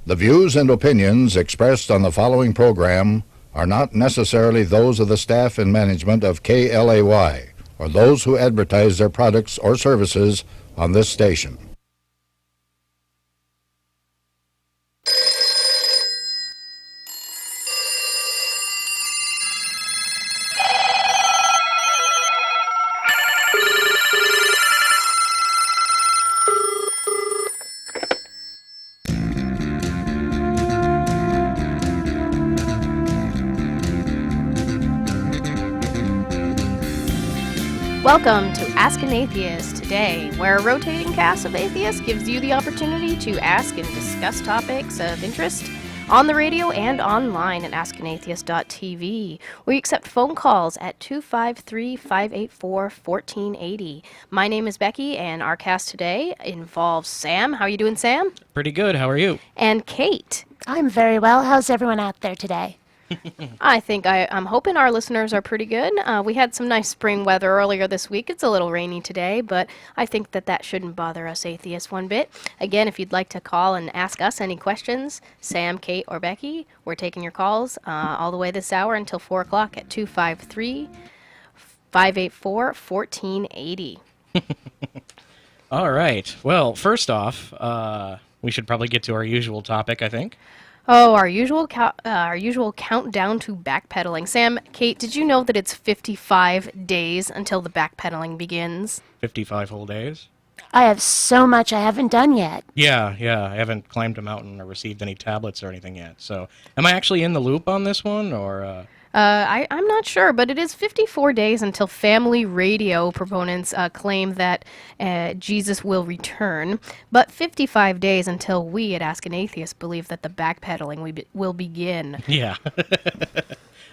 The views and opinions expressed on the following program are not necessarily those of the staff and management of KLAY or those who advertise their products or services on this station. Welcome to Ask an Atheist today, where a rotating cast of atheists gives you the opportunity to ask and discuss topics of interest on the radio and online at askanatheist.tv. We accept phone calls at 253-584-1480. My name is Becky, and our cast today involves Sam. How are you doing, Sam? Pretty good. How are you? And Kate. I'm very well. How's everyone out there today? I'm hoping our listeners are pretty good. We had some nice spring weather earlier this week. It's a little rainy today, but I think that shouldn't bother us atheists one bit. Again, if you'd like to call and ask us any questions, Sam, Kate, or Becky, we're taking your calls all the way this hour until 4 o'clock at 253-584-1480. All right. Well, first off, we should probably get to our usual topic, I think. Oh, our usual countdown to backpedaling. Sam, Kate, did you know that it's 55 days until the backpedaling begins? 55 whole days? I have so much I haven't done yet. Yeah. I haven't climbed a mountain or received any tablets or anything yet. So, am I actually in the loop on this one, or... I'm not sure, but it is 54 days until family radio proponents claim that Jesus will return, but 55 days until we at Ask an Atheist believe that the backpedaling will begin. Yeah.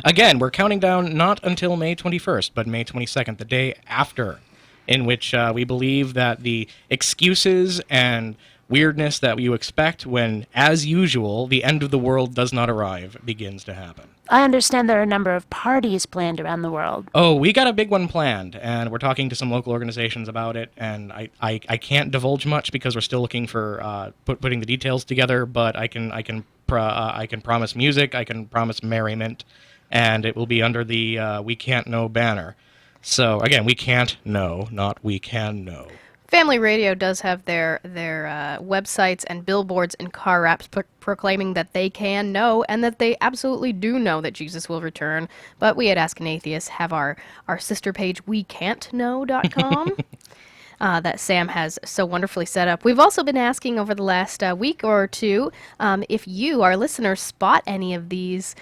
Again, we're counting down not until May 21st, but May 22nd, the day after, in which we believe that the excuses and weirdness that you expect when, as usual, the end of the world does not arrive begins to happen. I understand there are a number of parties planned around the world. Oh, we got a big one planned, and we're talking to some local organizations about it, and I can't divulge much because we're still looking for putting the details together, but I can promise music, I can promise merriment, and it will be under the We Can't Know banner. So, again, we can't know, not we can know. Family Radio does have their websites and billboards and car wraps proclaiming that they can know and that they absolutely do know that Jesus will return. But we at Ask an Atheist have our sister page, wecan'tknow.com. That Sam has so wonderfully set up. We've also been asking over the last week or two if you, our listeners, spot any of these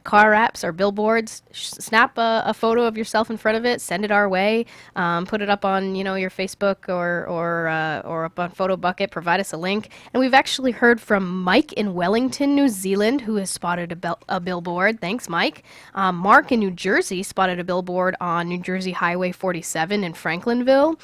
car wraps or billboards. Snap a photo of yourself in front of it, send it our way, put it up on your Facebook or up on Photo Bucket. Provide us a link. And we've actually heard from Mike in Wellington, New Zealand, who has spotted a billboard. Thanks, Mike. Mark in New Jersey spotted a billboard on New Jersey Highway 47 in Franklinville.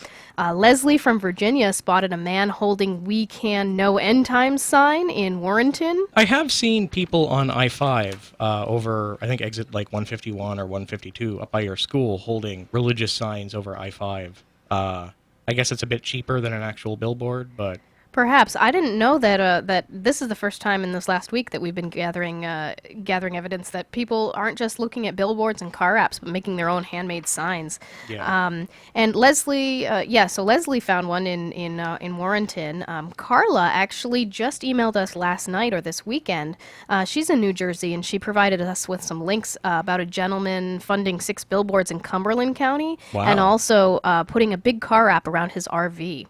Leslie from Virginia spotted a man holding "We Can Know End Times" sign in Warrenton. I have seen people on I-5 over, I think, exit like 151 or 152 up by your school holding religious signs over I-5. I guess it's a bit cheaper than an actual billboard, but... Perhaps. I didn't know that this is the first time in this last week that we've been gathering evidence that people aren't just looking at billboards and car apps, but making their own handmade signs. Yeah. And Leslie, so Leslie found one in Warrenton. Carla actually just emailed us last night or this weekend. She's in New Jersey, and she provided us with some links about a gentleman funding 6 billboards in Cumberland County, Wow. and also putting a big car wrap around his RV.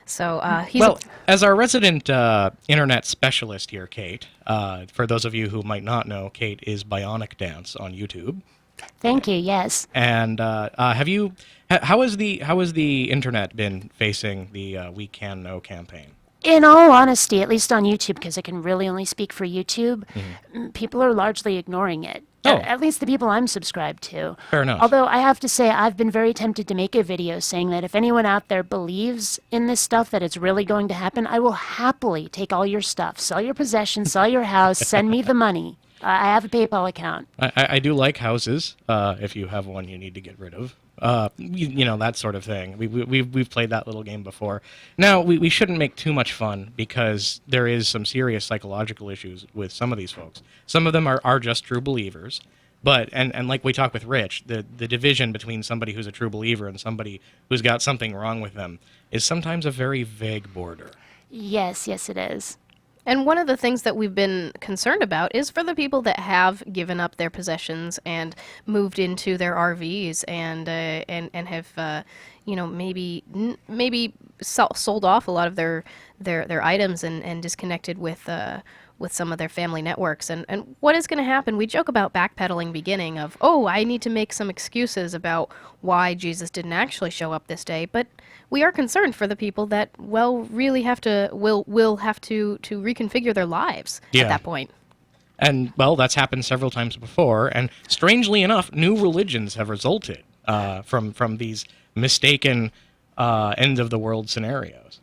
So as our resident internet specialist here, Kate, for those of you who might not know, Kate is Bionic Dance on YouTube. Thank you, yes. And how has the internet been facing the We Can Know campaign? In all honesty, at least on YouTube, because I can really only speak for YouTube, people are largely ignoring it. Oh. At least the people I'm subscribed to. Fair enough. Although I have to say, I've been very tempted to make a video saying that if anyone out there believes in this stuff, that it's really going to happen, I will happily take all your stuff, sell your possessions, sell your house, send me the money. I have a PayPal account. I do like houses. If you have one you need to get rid of. You know, that sort of thing. We've played that little game before. Now, we shouldn't make too much fun because there is some serious psychological issues with some of these folks. Some of them are just true believers. But, and like we talked with Rich, the division between somebody who's a true believer and somebody who's got something wrong with them is sometimes a very vague border. Yes, it is. And one of the things that we've been concerned about is for the people that have given up their possessions and moved into their RVs and have maybe sold off a lot of their items and disconnected with some of their family networks. And what is going to happen? We joke about backpedaling beginning of, oh, I need to make some excuses about why Jesus didn't actually show up this day, but we are concerned for the people that really have to will have to reconfigure their lives at that point. And well, that's happened several times before, and strangely enough, new religions have resulted from these mistaken end of the world scenarios.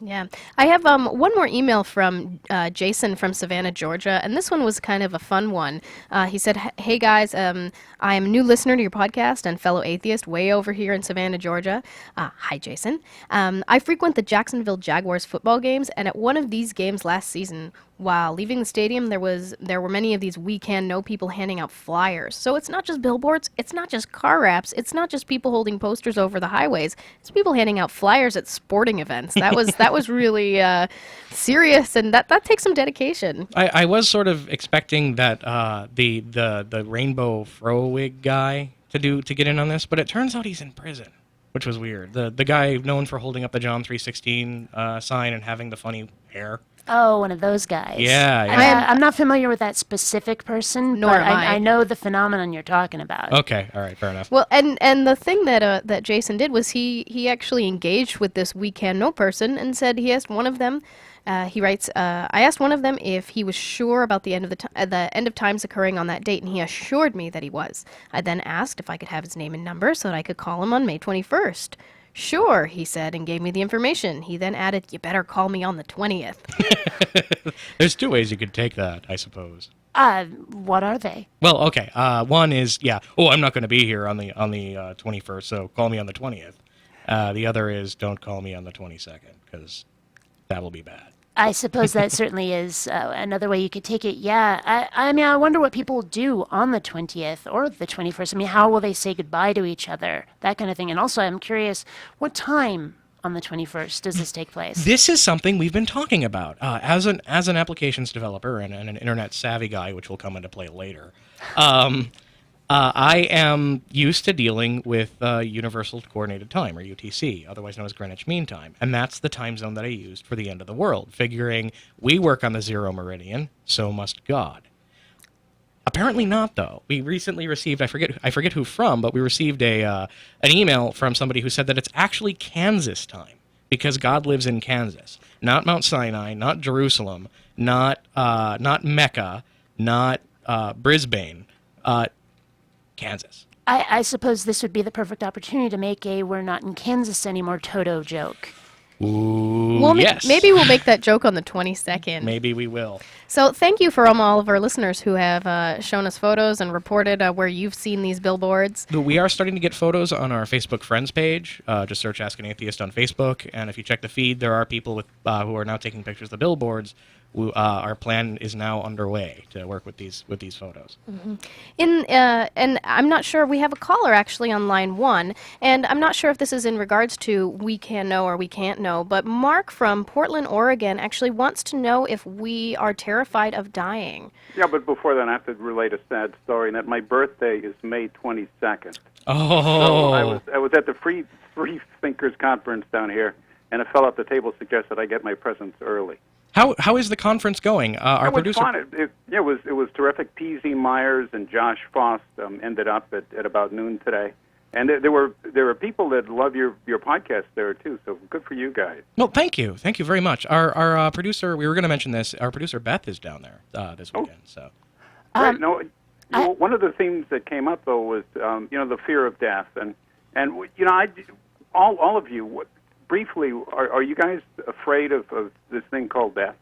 Yeah. I have one more email from Jason from Savannah, Georgia, and this one was kind of a fun one. He said, hey guys, I am a new listener to your podcast and fellow atheist way over here in Savannah, Georgia. Hi, Jason. I frequent the Jacksonville Jaguars football games, and at one of these games last season, while leaving the stadium, there were many of these We Can Know people handing out flyers. So it's not just billboards, it's not just car wraps, it's not just people holding posters over the highways. It's people handing out flyers at sporting events. That was really serious, and that takes some dedication. I was sort of expecting that the rainbow fro wig guy to get in on this, but it turns out he's in prison, which was weird. The guy known for holding up the John 3:16 sign and having the funny hair. Oh, one of those guys. Yeah. I'm not familiar with that specific person, Nor but am I. I know the phenomenon you're talking about. Okay, all right, fair enough. Well, and the thing that Jason did was he actually engaged with this We Can Know person and said he asked one of them. He writes, I asked one of them if he was sure about the end of times occurring on that date, and he assured me that he was. I then asked if I could have his name and number so that I could call him on May 21st. Sure, he said, and gave me the information. He then added, you better call me on the 20th. There's two ways you could take that, I suppose. What are they? Well, okay. One is, I'm not going to be here on the 21st, so call me on the 20th. The other is, don't call me on the 22nd, because that will be bad. I suppose that certainly is another way you could take it. Yeah, I mean, I wonder what people do on the 20th or the 21st. I mean, how will they say goodbye to each other? That kind of thing. And also, I'm curious, what time on the 21st does this take place? This is something we've been talking about. As an applications developer and an internet savvy guy, which will come into play later, I am used to dealing with Universal Coordinated Time, or UTC, otherwise known as Greenwich Mean Time. And that's the time zone that I used for the end of the world, figuring we work on the zero meridian, so must God. Apparently not, though. We recently received, I forget who from, but we received an email from somebody who said that it's actually Kansas time, because God lives in Kansas. Not Mount Sinai, not Jerusalem, not Mecca, not Brisbane, Kansas. I suppose this would be the perfect opportunity to make a "we're not in Kansas anymore" Toto joke. Ooh, Well, yes. maybe we'll make that joke on the 22nd. Maybe we will. So thank you for all of our listeners who have shown us photos and reported where you've seen these billboards. We are starting to get photos on our Facebook Friends page. Just search Ask an Atheist on Facebook, and if you check the feed, there are people who are now taking pictures of the billboards. Our plan is now underway to work with these photos. Mm-hmm. And I'm not sure, we have a caller actually on line 1, and I'm not sure if this is in regards to We Can Know or We Can't Know, but Mark from Portland, Oregon actually wants to know if we are terrified of dying. Yeah, but before that, I have to relate a sad story, and that my birthday is May 22nd. Oh. So I was at the Free Thinkers Conference down here, and a fellow at the table suggested I get my presents early. How is the conference going? Our producer. It was terrific. P.Z. Myers and Josh Foss ended up at about noon today, and there were people that love your podcast there too. So good for you guys. No, thank you very much. Our producer, we were going to mention this. Our producer Beth is down there this weekend. So. Right. One of the themes that came up though was the fear of death, and all of you. Briefly, are you guys afraid of this thing called death?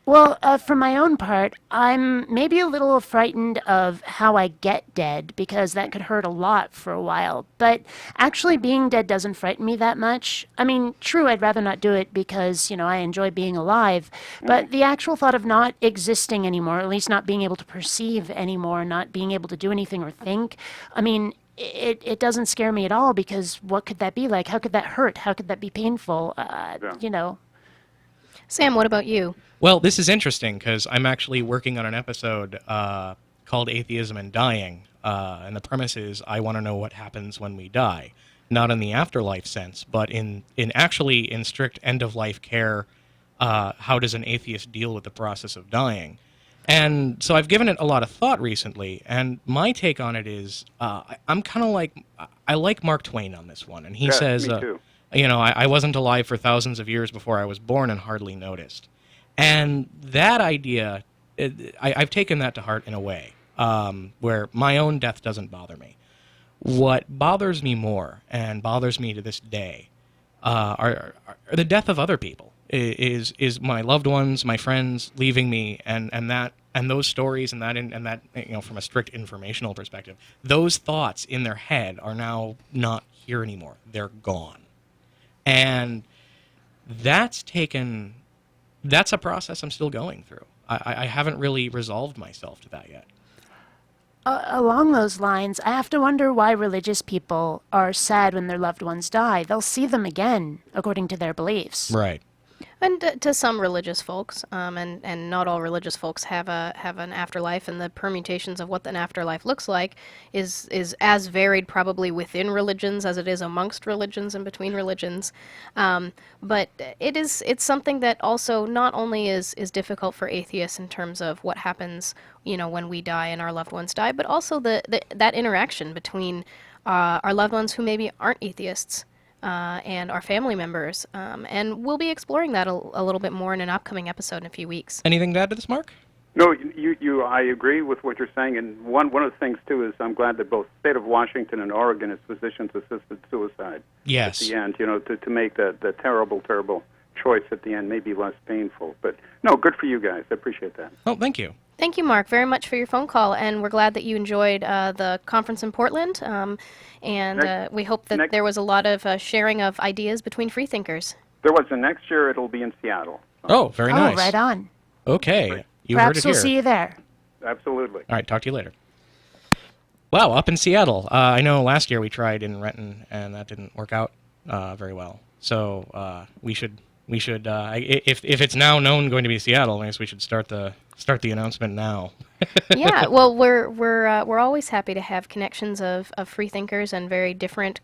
Well, for my own part, I'm maybe a little frightened of how I get dead because that could hurt a lot for a while. But actually, being dead doesn't frighten me that much. I mean, true, I'd rather not do it because, I enjoy being alive. But the actual thought of not existing anymore, at least not being able to perceive anymore, not being able to do anything or think, I mean, it doesn't scare me at all because what could that be like? How could that hurt? How could that be painful? Sam, what about you? Well, this is interesting because I'm actually working on an episode called Atheism and Dying, and the premise is I want to know what happens when we die, not in the afterlife sense, but in strict end-of-life care. How does an atheist deal with the process of dying? And so I've given it a lot of thought recently, and my take on it is I'm kind of like I like Mark Twain on this one, and he says, me too. I wasn't alive for thousands of years before I was born and hardly noticed. And that idea, I've taken that to heart in a way, where my own death doesn't bother me. What bothers me more, and bothers me to this day, are the death of other people. Is my loved ones, my friends leaving me, and those stories and that from a strict informational perspective, those thoughts in their head are now not here anymore. They're gone, and that's a process I'm still going through. I haven't really resolved myself to that yet. Along those lines, I have to wonder why religious people are sad when their loved ones die. They'll see them again, according to their beliefs. Right. And to some religious folks, and not all religious folks have an afterlife, and the permutations of what an afterlife looks like is as varied probably within religions as it is amongst religions and between religions. But it's something that also not only is difficult for atheists in terms of what happens, when we die and our loved ones die, but also that interaction between our loved ones who maybe aren't atheists. And our family members, and we'll be exploring that a little bit more in an upcoming episode in a few weeks. Anything to add to this, Mark? No, I agree with what you're saying, and one of the things too is I'm glad that both the state of Washington and Oregon is physicians-assisted suicide. Yes. At the end, to make the terrible choice at the end maybe less painful. But no, good for you guys. I appreciate that. Oh, thank you. Thank you, Mark, very much for your phone call, and we're glad that you enjoyed the conference in Portland, and we hope that there was a lot of sharing of ideas between freethinkers. There was, and next year it'll be in Seattle. Oh, very nice. Oh, right on. Okay, you Perhaps heard it we'll here. see you there. Absolutely. All right, talk to you later. Wow, up in Seattle. I know last year we tried in Renton, and that didn't work out very well. So we should if it's now known going to be Seattle, I guess we should start the announcement now. Yeah, well, we're always happy to have connections of freethinkers and very different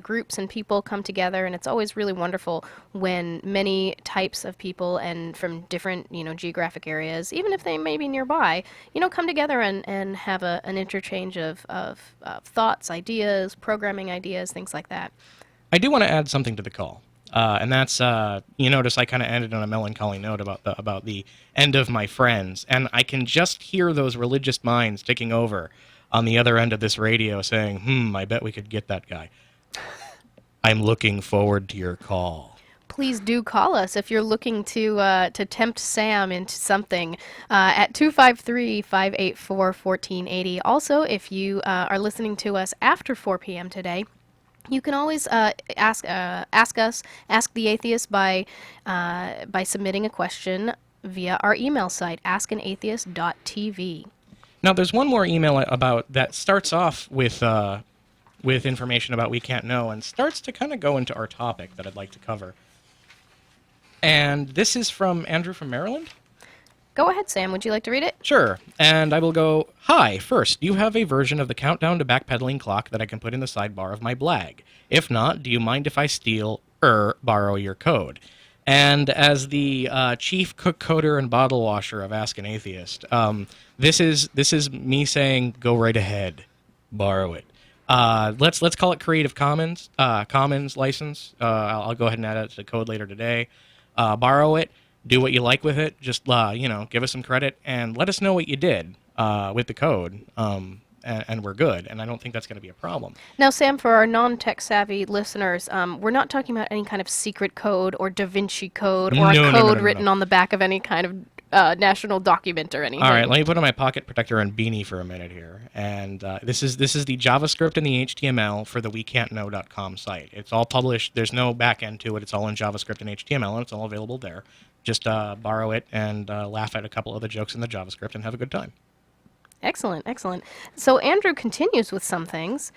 groups and people come together, and it's always really wonderful when many types of people and from different geographic areas, even if they may be nearby, come together and have an interchange of thoughts, ideas, programming ideas, things like that. I do want to add something to the call. And that's you notice I kind of ended on a melancholy note about the end of my friends, and I can just hear those religious minds ticking over on the other end of this radio saying, I bet we could get that guy. I'm looking forward to your call. Please do call us if you're looking to tempt Sam into something at 253-584-1480. Also, if you are listening to us after 4 p.m. today, you can always ask the Atheist by submitting a question via our email site, askanatheist.tv. Now, there's one more email about that starts off with information about We Can't Know and starts to kind of go into our topic that I'd like to cover. And this is from Andrew from Maryland. Go ahead, Sam. Would you like to read it? Sure. And I will go, hi, first, do you have a version of the countdown to backpedaling clock that I can put in the sidebar of my blag? If not, do you mind if I steal or borrow your code? And as the chief cook, coder, and bottle washer of Ask an Atheist, this is me saying, go right ahead, borrow it. Let's call it Creative Commons license. I'll go ahead and add it to the code later today. Borrow it. Do what you like with it. Just give us some credit and let us know what you did with the code, and we're good. And I don't think that's going to be a problem. Now, Sam, for our non-tech savvy listeners, we're not talking about any kind of secret code or Da Vinci code or a code written on the back of any kind of national document or anything. All right, let me put on my pocket protector and beanie for a minute here. And this is the JavaScript and the HTML for the wecan'tknow.com site. It's all published. There's no back end to it. It's all in JavaScript and HTML, and it's all available there. Just borrow it and laugh at a couple of the jokes in the JavaScript and have a good time. Excellent, excellent. So Andrew continues with some things.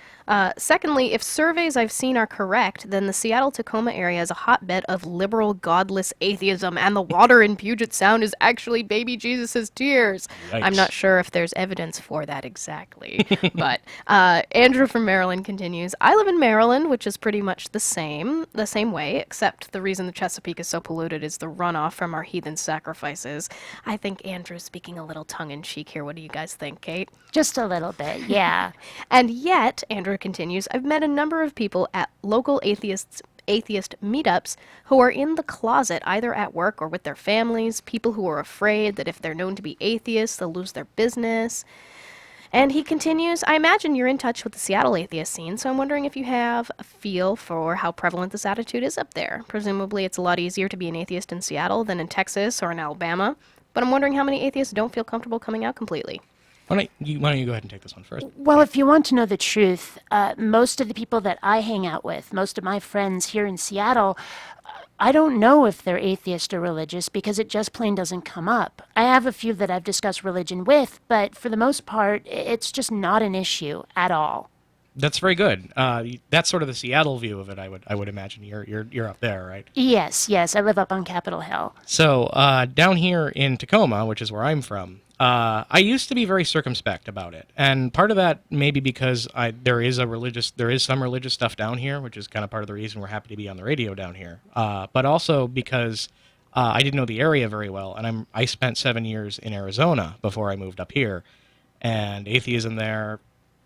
Secondly, if surveys I've seen are correct, then the Seattle-Tacoma area is a hotbed of liberal, godless atheism, and the water in Puget Sound is actually baby Jesus' tears. Yikes. I'm not sure if there's evidence for that exactly. But Andrew from Maryland continues, I live in Maryland, which is pretty much the same way, except the reason the Chesapeake is so polluted is the runoff from our heathen sacrifices. I think Andrew's speaking a little tongue-in-cheek here. What do you guys think, Kate? Just a little bit, yeah. And yet, Andrew continues, I've met a number of people at local atheist meetups who are in the closet, either at work or with their families, people who are afraid that if they're known to be atheists, they'll lose their business. And he continues, I imagine you're in touch with the Seattle atheist scene, so I'm wondering if you have a feel for how prevalent this attitude is up there. Presumably it's a lot easier to be an atheist in Seattle than in Texas or in Alabama, but I'm wondering how many atheists don't feel comfortable coming out completely. Why don't you go ahead and take this one first? Well, if you want to know the truth, most of the people that I hang out with, most of my friends here in Seattle, I don't know if they're atheist or religious because it just plain doesn't come up. I have a few that I've discussed religion with, but for the most part, it's just not an issue at all. That's very good. That's sort of the Seattle view of it. I would imagine you're up there, right? Yes, I live up on Capitol Hill. So down here in Tacoma, which is where I'm from, I used to be very circumspect about it, and part of that maybe because there is some religious stuff down here, which is kind of part of the reason we're happy to be on the radio down here. But also because I didn't know the area very well, and I spent 7 years in Arizona before I moved up here, and atheism there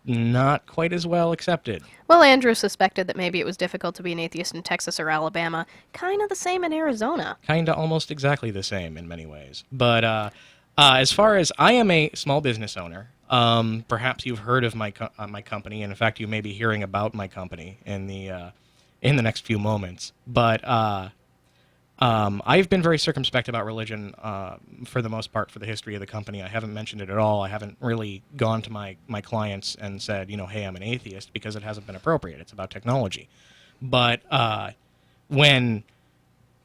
not quite as well accepted. Well, Andrew suspected that maybe it was difficult to be an atheist in Texas or Alabama. Kind of the same in Arizona. Kind of almost exactly the same in many ways. But as far as I am a small business owner, perhaps you've heard of my company, and in fact, you may be hearing about my company in the next few moments. But I've been very circumspect about religion for the most part for the history of the company. I haven't mentioned it at all. I haven't really gone to my clients and said, hey, I'm an atheist, because it hasn't been appropriate. It's about technology. But when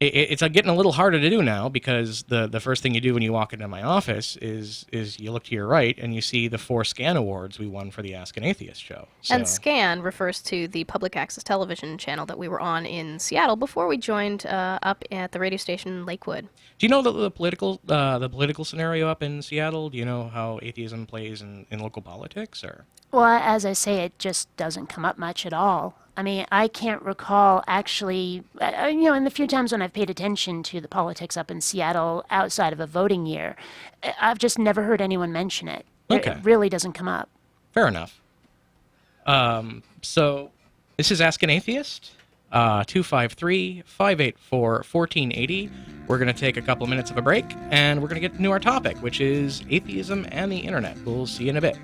it's getting a little harder to do now, because the first thing you do when you walk into my office is you look to your right and you see the 4 SCAN awards we won for the Ask an Atheist show. So, And SCAN refers to the public access television channel that we were on in Seattle before we joined up at the radio station in Lakewood. do you know the political scenario up in Seattle? Do you know how atheism plays in local politics? Or Well, as I say, it just doesn't come up much at all. I mean, I can't recall actually, in the few times when I've paid attention to the politics up in Seattle outside of a voting year, I've just never heard anyone mention it. Okay. It really doesn't come up. fair enough. So this is Ask an Atheist, 253-584-1480. We're going to take a couple minutes of a break, and we're going to get into our topic, which is atheism and the internet. We'll see you in a bit.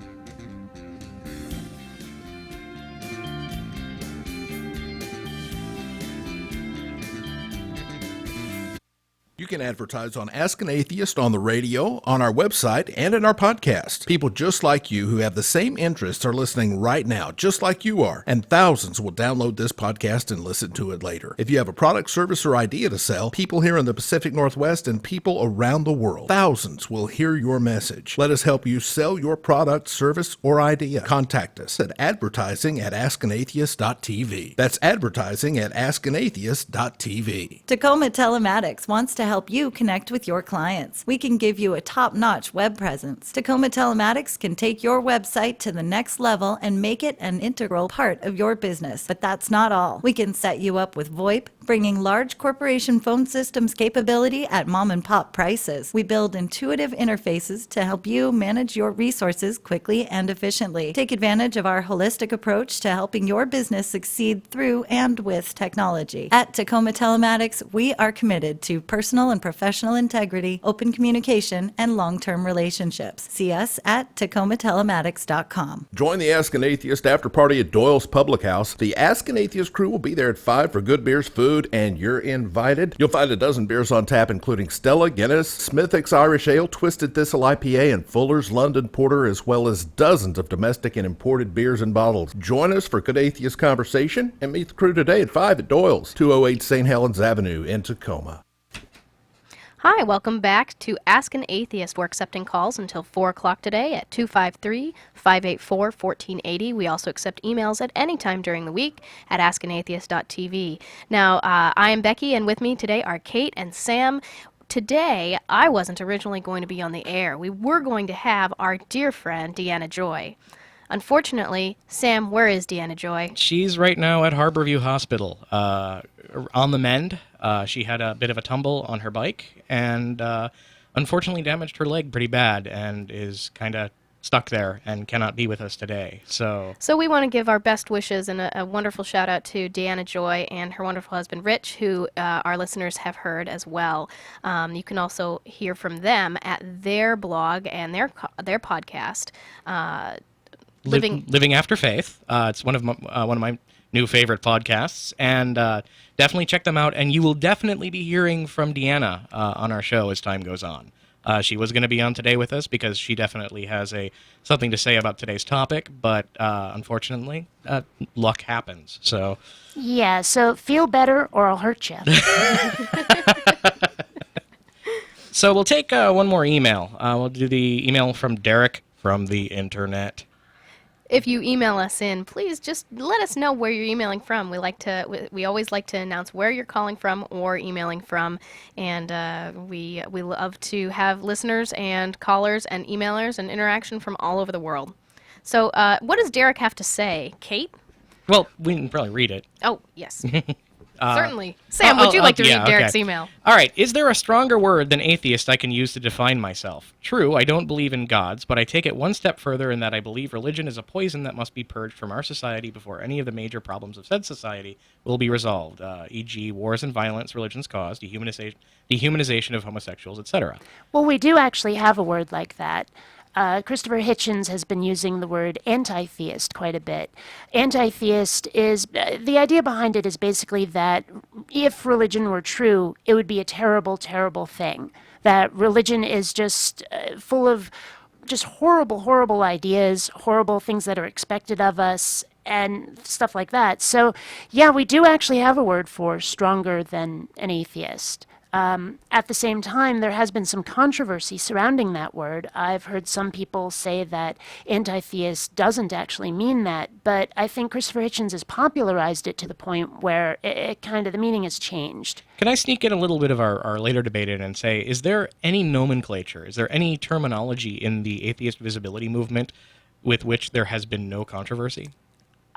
You can advertise on Ask an Atheist on the radio, on our website, and in our podcast. People just like you who have the same interests are listening right now, just like you are, and thousands will download this podcast and listen to it later. If you have a product, service, or idea to sell, people here in the Pacific Northwest and people around the world, thousands will hear your message. Let us help you sell your product, service, or idea. Contact us at advertising@askanatheist.tv. That's advertising@askanatheist.tv. Tacoma Telematics wants to help you connect with your clients. We can give you a top-notch web presence. Tacoma Telematics can take your website to the next level and make it an integral part of your business. But that's not all. We can set you up with VoIP, bringing large corporation phone systems capability at mom-and-pop prices. We build intuitive interfaces to help you manage your resources quickly and efficiently. Take advantage of our holistic approach to helping your business succeed through and with technology. At Tacoma Telematics, we are committed to personal personal and professional integrity, open communication, and long-term relationships. See us at TacomaTelematics.com. Join the Ask an Atheist after party at Doyle's Public House. The Ask an Atheist crew will be there at 5 for good beers, food, and you're invited. You'll find a dozen beers on tap, including Stella, Guinness, Smithwick's Irish Ale, Twisted Thistle IPA, and Fuller's London Porter, as well as dozens of domestic and imported beers and bottles. Join us for good atheist conversation and meet the crew today at 5 at Doyle's, 208 St. Helens Avenue in Tacoma. Hi, welcome back to Ask an Atheist. We're accepting calls until 4 o'clock today at 253-584-1480. We also accept emails at any time during the week at askanatheist.tv. Now, I am Becky, and with me today are Kate and Sam. Today, I wasn't originally going to be on the air. We were going to have our dear friend, Deanna Joy. Unfortunately, Sam, where is Deanna Joy? She's right now at Harborview Hospital, on the mend. She had a bit of a tumble on her bike and unfortunately damaged her leg pretty bad and is kind of stuck there and cannot be with us today. So we want to give our best wishes and a wonderful shout out to Deanna Joy and her wonderful husband Rich, who our listeners have heard as well. You can also hear from them at their blog and their podcast. Living After Faith. It's one of my new favorite podcasts, and definitely check them out. And you will definitely be hearing from Deanna on our show as time goes on. She was going to be on today with us because she definitely has something to say about today's topic, but unfortunately, luck happens. So Yeah, so feel better or I'll hurt you. So we'll take one more email. We'll do the email from Derek from the internet. If you email us in, please just let us know where you're emailing from. We always like to announce where you're calling from or emailing from, and we love to have listeners and callers and emailers and interaction from all over the world. So, what does Derek have to say, Kate? Well, we can probably read it. Oh, yes. Certainly. Sam, would you like to read Derek's email? All right. Is there a stronger word than atheist I can use to define myself? True, I don't believe in gods, but I take it one step further in that I believe religion is a poison that must be purged from our society before any of the major problems of said society will be resolved, e.g. wars and violence religions cause, dehumanization of homosexuals, etc. Well, we do actually have a word like that. Christopher Hitchens has been using the word anti-theist quite a bit. Anti-theist is, the idea behind it is basically that if religion were true, it would be a terrible, terrible thing. That religion is just full of just horrible, horrible ideas, horrible things that are expected of us, and stuff like that. So, yeah, we do actually have a word for stronger than an atheist. At the same time, there has been some controversy surrounding that word. I've heard some people say that anti-theist doesn't actually mean that, but I think Christopher Hitchens has popularized it to the point where the meaning has changed. Can I sneak in a little bit of our later debate in and say, is there any nomenclature, is there any terminology in the atheist visibility movement with which there has been no controversy?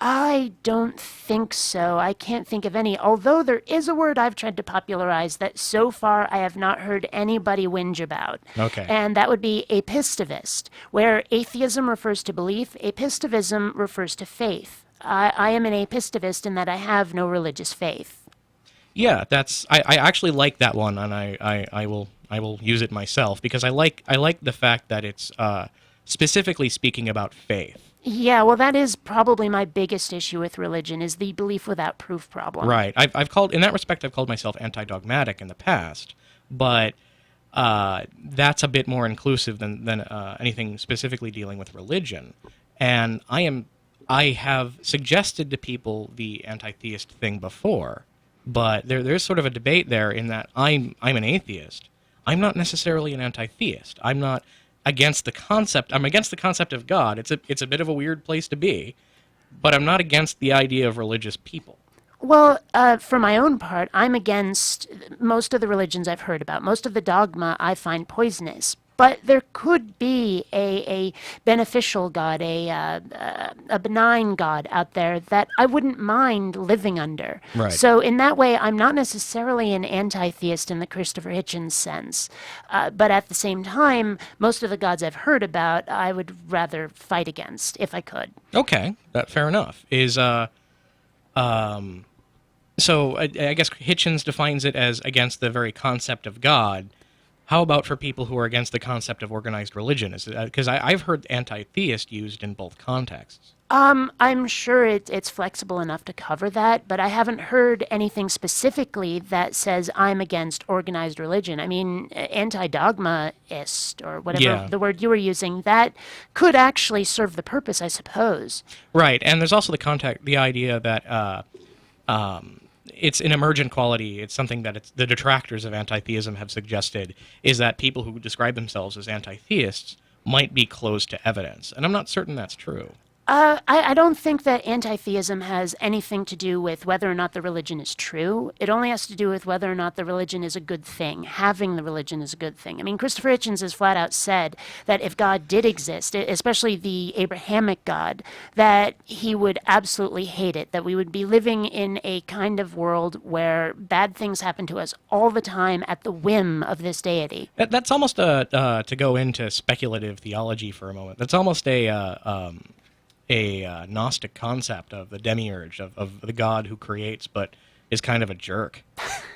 I don't think so. I can't think of any, although there is a word I've tried to popularize that so far I have not heard anybody whinge about. Okay. And that would be apistivist, where atheism refers to belief, apistivism refers to faith. I am an apistivist in that I have no religious faith. Yeah, I actually like that one, and I will use it myself because I like the fact that it's specifically speaking about faith. Yeah, well, that is probably my biggest issue with religion, is the belief without proof problem. Right. I've called myself anti-dogmatic in the past, but that's a bit more inclusive than anything specifically dealing with religion. And I have suggested to people the anti-theist thing before, but there's sort of a debate there in that I'm an atheist. I'm not necessarily an anti-theist. I'm not against the concept. I'm against the concept of God. It's a bit of a weird place to be, but I'm not against the idea of religious people. Well, for my own part, I'm against most of the religions I've heard about. Most of the dogma I find poisonous. But there could be a beneficial God, a benign God out there that I wouldn't mind living under. Right. So in that way, I'm not necessarily an anti-theist in the Christopher Hitchens sense. But at the same time, most of the gods I've heard about, I would rather fight against if I could. Okay, fair enough. Is So I guess Hitchens defines it as against the very concept of God. How about for people who are against the concept of organized religion? Because I've heard anti-theist used in both contexts. I'm sure it's flexible enough to cover that, but I haven't heard anything specifically that says I'm against organized religion. I mean, anti-dogmaist, or whatever Yeah. the word you were using, that could actually serve the purpose, I suppose. Right, and there's also the idea that it's an emergent quality. It's something that the detractors of anti-theism have suggested, is that people who describe themselves as anti-theists might be closed to evidence, and I'm not certain that's true. I don't think that anti-theism has anything to do with whether or not the religion is true. It only has to do with whether or not the religion is a good thing. Having the religion is a good thing. I mean, Christopher Hitchens has flat out said that if God did exist, especially the Abrahamic God, that he would absolutely hate it, that we would be living in a kind of world where bad things happen to us all the time at the whim of this deity. That's almost to go into speculative theology for a moment. That's almost a Gnostic concept of the demiurge, of the God who creates but is kind of a jerk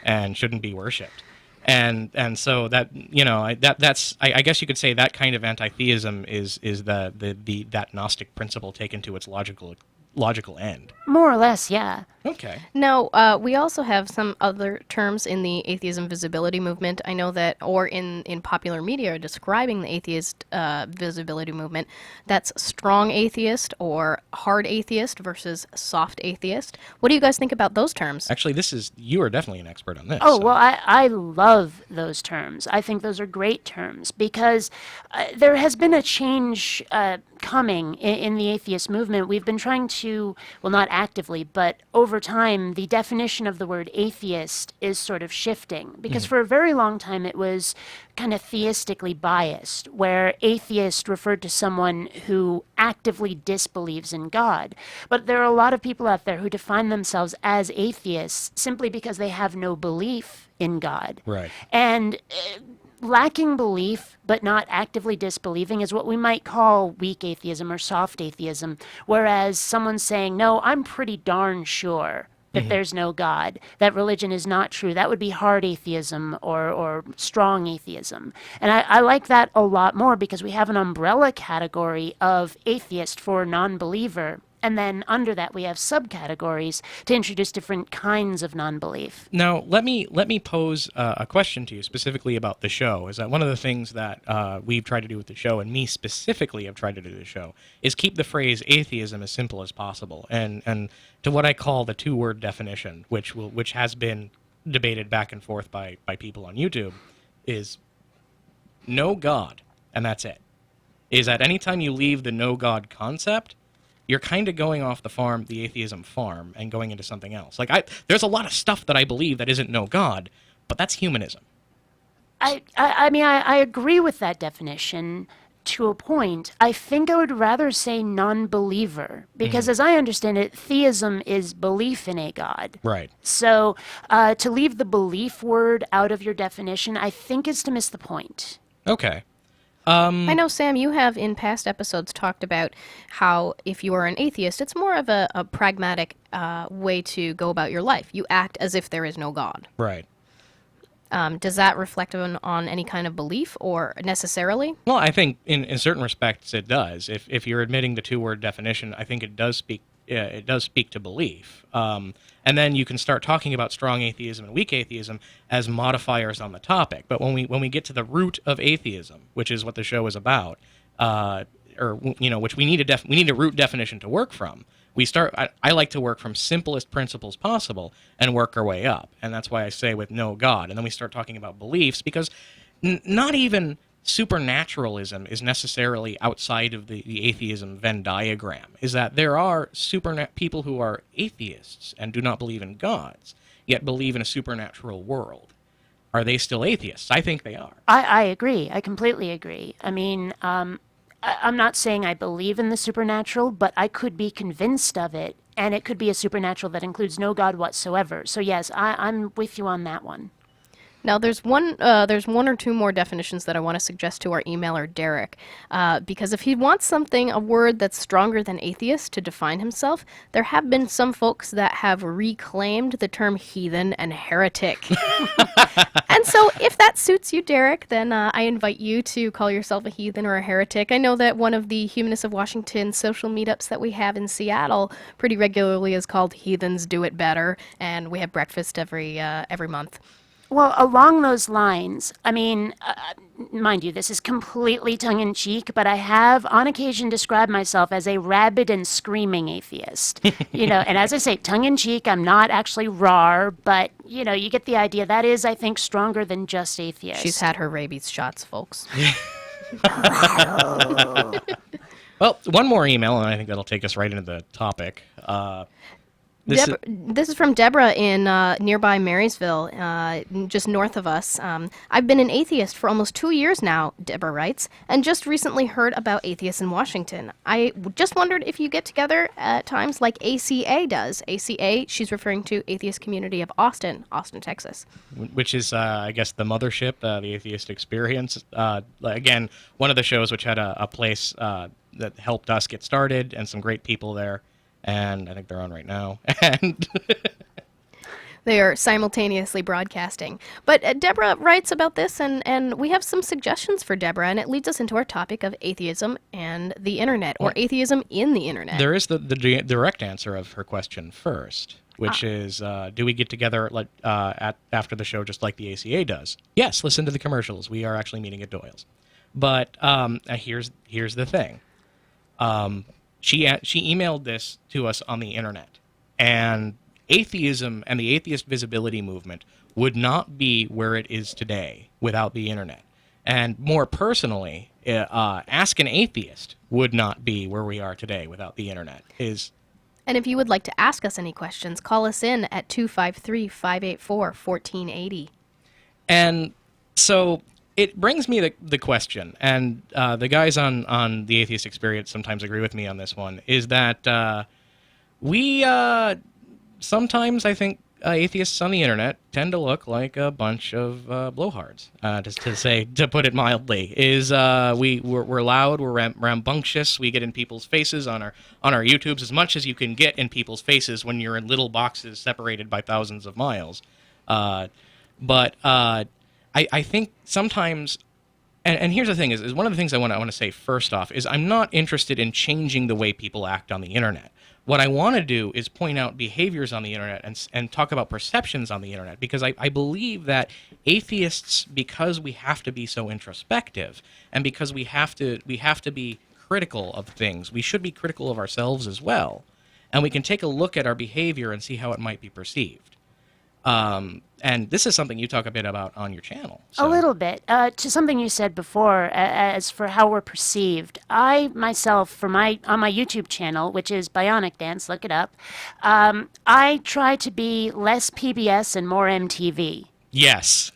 and shouldn't be worshipped. And so that, that's I guess you could say that kind of anti-theism is that Gnostic principle taken to its logical end. More or less, yeah. Okay. Now, we also have some other terms in the atheism visibility movement. I know that, or in popular media describing the atheist visibility movement, that's strong atheist or hard atheist versus soft atheist. What do you guys think about those terms? Actually, you are definitely an expert on this. Oh, so. well, I love those terms. I think those are great terms because there has been a change coming in the atheist movement. We've been trying to, well, not actively, but over time, the definition of the word atheist is sort of shifting because for a very long time it was kind of theistically biased, where atheist referred to someone who actively disbelieves in God. But there are a lot of people out there who define themselves as atheists simply because they have no belief in God. Right. And lacking belief but not actively disbelieving is what we might call weak atheism or soft atheism, whereas someone saying, no, I'm pretty darn sure that there's no God, that religion is not true, that would be hard atheism or strong atheism. And I like that a lot more because we have an umbrella category of atheist for non-believer. And then under that, we have subcategories to introduce different kinds of non-belief. Now, let me pose a question to you specifically about the show. Is that one of the things that we've tried to do with the show, and me specifically have tried to do with the show, is keep the phrase atheism as simple as possible, and to what I call the two-word definition, which has been debated back and forth by people on YouTube, is no God, and that's it. Is that anytime you leave the no God concept, you're kind of going off the atheism farm, and going into something else. Like, there's a lot of stuff that I believe that isn't no God, but that's humanism. I mean, I agree with that definition to a point. I think I would rather say non-believer, because as I understand it, theism is belief in a God. Right. So to leave the belief word out of your definition, I think is to miss the point. Okay. I know, Sam, you have in past episodes talked about how if you are an atheist, it's more of a pragmatic way to go about your life. You act as if there is no God. Right. Does that reflect on any kind of belief or necessarily? Well, I think in certain respects it does. If you're admitting the two-word definition, I think it does speak to belief. And then you can start talking about strong atheism and weak atheism as modifiers on the topic. But when we get to the root of atheism, which is what the show is about, which we need a root definition to work from. I like to work from simplest principles possible and work our way up. And that's why I say with no God. And then we start talking about beliefs, because not even supernaturalism is necessarily outside of the atheism Venn diagram. Is that there are people who are atheists and do not believe in gods, yet believe in a supernatural world. Are they still atheists? I think they are. I agree. I completely agree. I mean, I'm not saying I believe in the supernatural, but I could be convinced of it, and it could be a supernatural that includes no God whatsoever. So yes, I'm with you on that one. Now, there's one or two more definitions that I want to suggest to our emailer Derek, because if he wants a word that's stronger than atheist to define himself, there have been some folks that have reclaimed the term heathen and heretic. And so, if that suits you, Derek, then I invite you to call yourself a heathen or a heretic. I know that one of the Humanists of Washington social meetups that we have in Seattle pretty regularly is called Heathens Do It Better, and we have breakfast every month. Well, along those lines, I mean, mind you, this is completely tongue-in-cheek, but I have on occasion described myself as a rabid and screaming atheist. And as I say, tongue-in-cheek, I'm not actually rar, but, you get the idea. That is, I think, stronger than just atheist. She's had her rabies shots, folks. Well, one more email, and I think that'll take us right into the topic. This is from Deborah in nearby Marysville, just north of us. I've been an atheist for almost 2 years now, Deborah writes, and just recently heard about atheists in Washington. I just wondered if you get together at times like ACA does. ACA, she's referring to Atheist Community of Austin, Texas. which is, I guess, the mothership, the Atheist Experience. Again, one of the shows which had a place that helped us get started, and some great people there. And I think they're on right now. And They are simultaneously broadcasting. But Deborah writes about this, and we have some suggestions for Deborah, and it leads us into our topic of atheism and the internet, or atheism in the internet. there is the direct answer of her question first, which is, do we get together after the show just like the ACA does? Yes, listen to the commercials. We are actually meeting at Doyle's. But here's the thing. She emailed this to us on the internet, and atheism and the atheist visibility movement would not be where it is today without the internet. And more personally, Ask an Atheist would not be where we are today without the internet. And if you would like to ask us any questions, call us in at 253-584-1480. And so it brings me the question, and the guys on the Atheist Experience sometimes agree with me on this one, is that we sometimes, I think, atheists on the internet tend to look like a bunch of blowhards, to put it mildly. We're loud, we're rambunctious, we get in people's faces on our YouTubes as much as you can get in people's faces when you're in little boxes separated by thousands of miles. But I think sometimes, and here's the thing, is one of the things I want to say first off is I'm not interested in changing the way people act on the internet. What I want to do is point out behaviors on the internet and talk about perceptions on the internet, because I believe that atheists, because we have to be so introspective, and because we have to be critical of things, we should be critical of ourselves as well, and we can take a look at our behavior and see how it might be perceived. And this is something you talk a bit about on your channel. A little bit. To something you said before, as for how we're perceived, I myself, on my YouTube channel, which is Bionic Dance, look it up, I try to be less PBS and more MTV. Yes.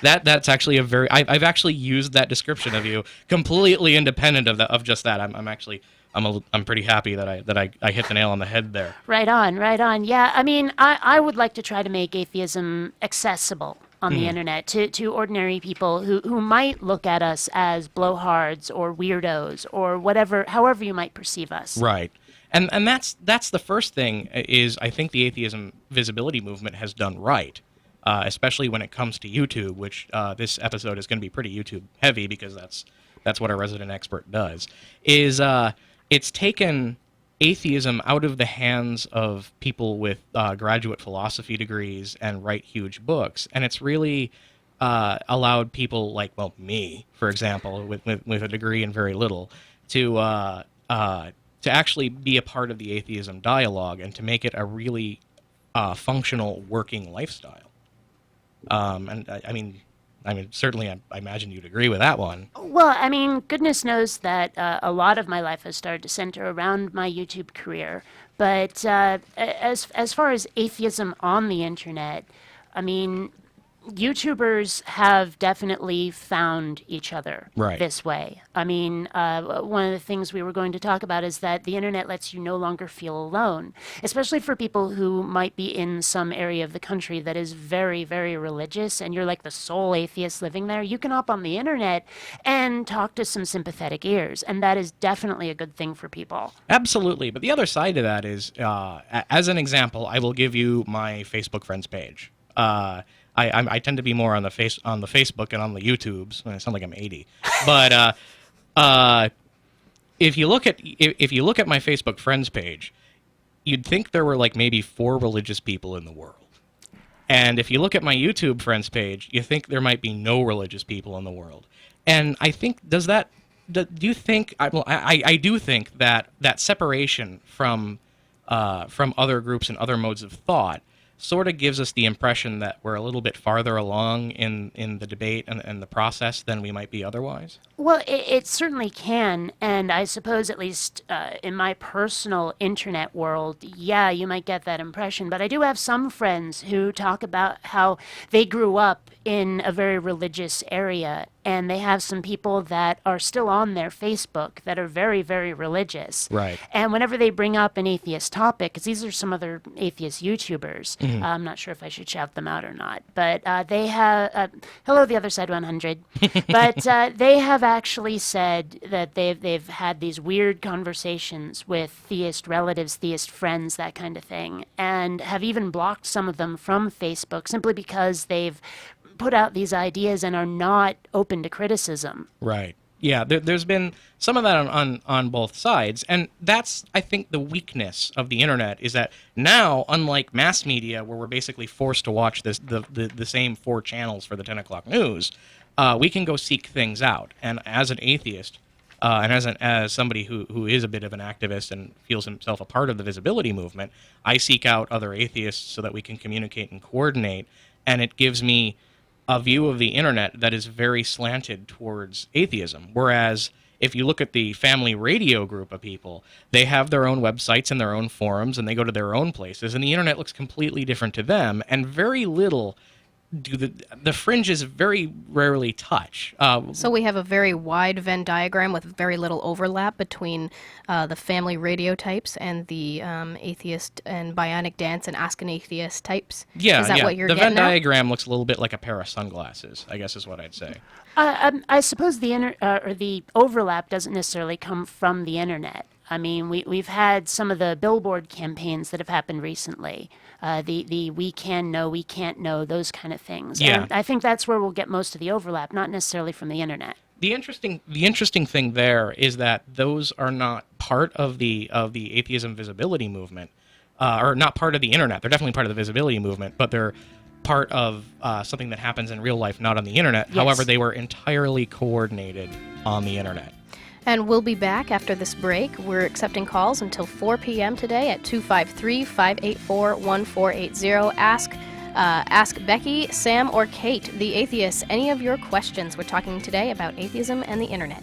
That's actually I've actually used that description of you completely independent of just that. I'm pretty happy that I hit the nail on the head there. Right on. Yeah, I mean, I would like to try to make atheism accessible on the internet to ordinary people who might look at us as blowhards or weirdos or whatever, however you might perceive us. Right. And that's the first thing is I think the atheism visibility movement has done right, especially when it comes to YouTube, which this episode is going to be pretty YouTube heavy because that's what our resident expert does, is it's taken atheism out of the hands of people with graduate philosophy degrees and write huge books, and it's really allowed people like, well, me, for example, with a degree and very little, to actually be a part of the atheism dialogue and to make it a really functional working lifestyle. And I mean, certainly, I imagine you'd agree with that one. Well, I mean, goodness knows that a lot of my life has started to center around my YouTube career. But as far as atheism on the internet, I mean, YouTubers have definitely found each other Right. this way. I mean, one of the things we were going to talk about is that the internet lets you no longer feel alone, especially for people who might be in some area of the country that is very, very religious, and you're like the sole atheist living there. You can hop on the internet and talk to some sympathetic ears, and that is definitely a good thing for people. Absolutely. But the other side of that is, as an example, I will give you my Facebook friends page. I tend to be more on the Facebook and on the YouTubes. I sound like I'm 80, but if you look at my Facebook friends page, you'd think there were like maybe 4 religious people in the world. And if you look at my YouTube friends page, you think there might be no religious people in the world. And I think do you think I do think that separation from other groups and other modes of thought sort of gives us the impression that we're a little bit farther along in the debate and the process than we might be otherwise? Well, it certainly can, and I suppose at least in my personal internet world, yeah, you might get that impression. But I do have some friends who talk about how they grew up in a very religious area, and they have some people that are still on their Facebook that are very, very religious. Right. And whenever they bring up an atheist topic, because these are some other atheist YouTubers, I'm not sure if I should shout them out or not, but they have, hello, the other side 100, but they have actually said that they've had these weird conversations with theist relatives, theist friends, that kind of thing, and have even blocked some of them from Facebook simply because they've put out these ideas and are not open to criticism. Right. Yeah, there's been some of that on both sides, and that's, I think, the weakness of the internet, is that now, unlike mass media, where we're basically forced to watch the same 4 channels for the 10 o'clock news, we can go seek things out. And as an atheist, and as somebody who is a bit of an activist and feels himself a part of the visibility movement, I seek out other atheists so that we can communicate and coordinate, and it gives me a view of the internet that is very slanted towards atheism. Whereas if you look at the family radio group of people, they have their own websites and their own forums, and they go to their own places, and the internet looks completely different to them, and very little do the fringes very rarely touch. So we have a very wide Venn diagram with very little overlap between the family radio types and the atheist and bionic dance and ask an atheist types. Yeah, is that what you're the getting Venn at? diagram looks a little bit like a pair of sunglasses, I guess is what I'd say. I suppose the overlap doesn't necessarily come from the internet. I mean, we've had some of the billboard campaigns that have happened recently. The we can know, we can't know, those kind of things. Yeah. And I think that's where we'll get most of the overlap, not necessarily from the internet. The interesting thing there is that those are not part of the atheism visibility movement, or not part of the internet. They're definitely part of the visibility movement, but they're part of something that happens in real life, not on the internet. Yes. However, they were entirely coordinated on the internet. And we'll be back after this break. We're accepting calls until 4 p.m. today at 253-584-1480. Ask Becky, Sam, or Kate, the atheists, any of your questions. We're talking today about atheism and the internet.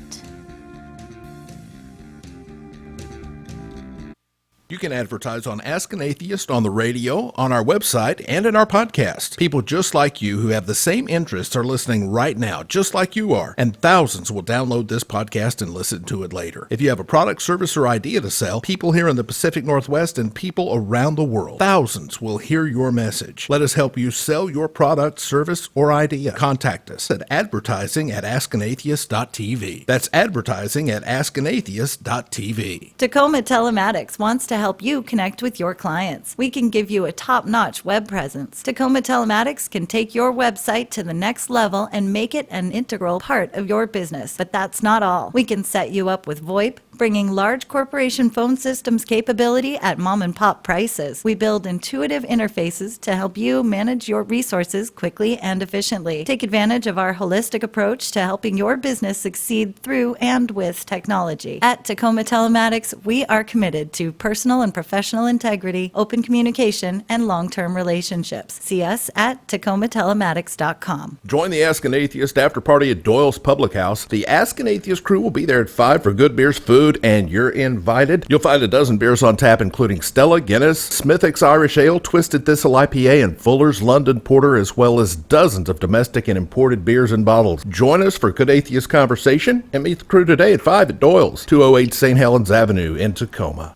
You can advertise on Ask an Atheist on the radio, on our website, and in our podcast. People just like you who have the same interests are listening right now, just like you are, and thousands will download this podcast and listen to it later. If you have a product, service, or idea to sell, people here in the Pacific Northwest and people around the world, thousands will hear your message. Let us help you sell your product, service, or idea. Contact us at advertising@askanatheist.tv. That's advertising@askanatheist.tv. Tacoma Telematics wants to help you connect with your clients. We can give you a top-notch web presence. Tacoma Telematics can take your website to the next level and make it an integral part of your business. But that's not all. We can set you up with VoIP, bringing large corporation phone systems capability at mom-and-pop prices. We build intuitive interfaces to help you manage your resources quickly and efficiently. Take advantage of our holistic approach to helping your business succeed through and with technology. At Tacoma Telematics, we are committed to personal and professional integrity, open communication, and long-term relationships. See us at TacomaTelematics.com. Join the Ask an Atheist after party at Doyle's Public House. The Ask an Atheist crew will be there at 5 for good beers, food, food, and you're invited. You'll find a dozen beers on tap, including Stella, Guinness, Smithwick's Irish Ale, Twisted Thistle IPA, and Fuller's London Porter, as well as dozens of domestic and imported beers and bottles. Join us for Good Atheist Conversation and meet the crew today at 5 at Doyle's, 208 St. Helens Avenue in Tacoma.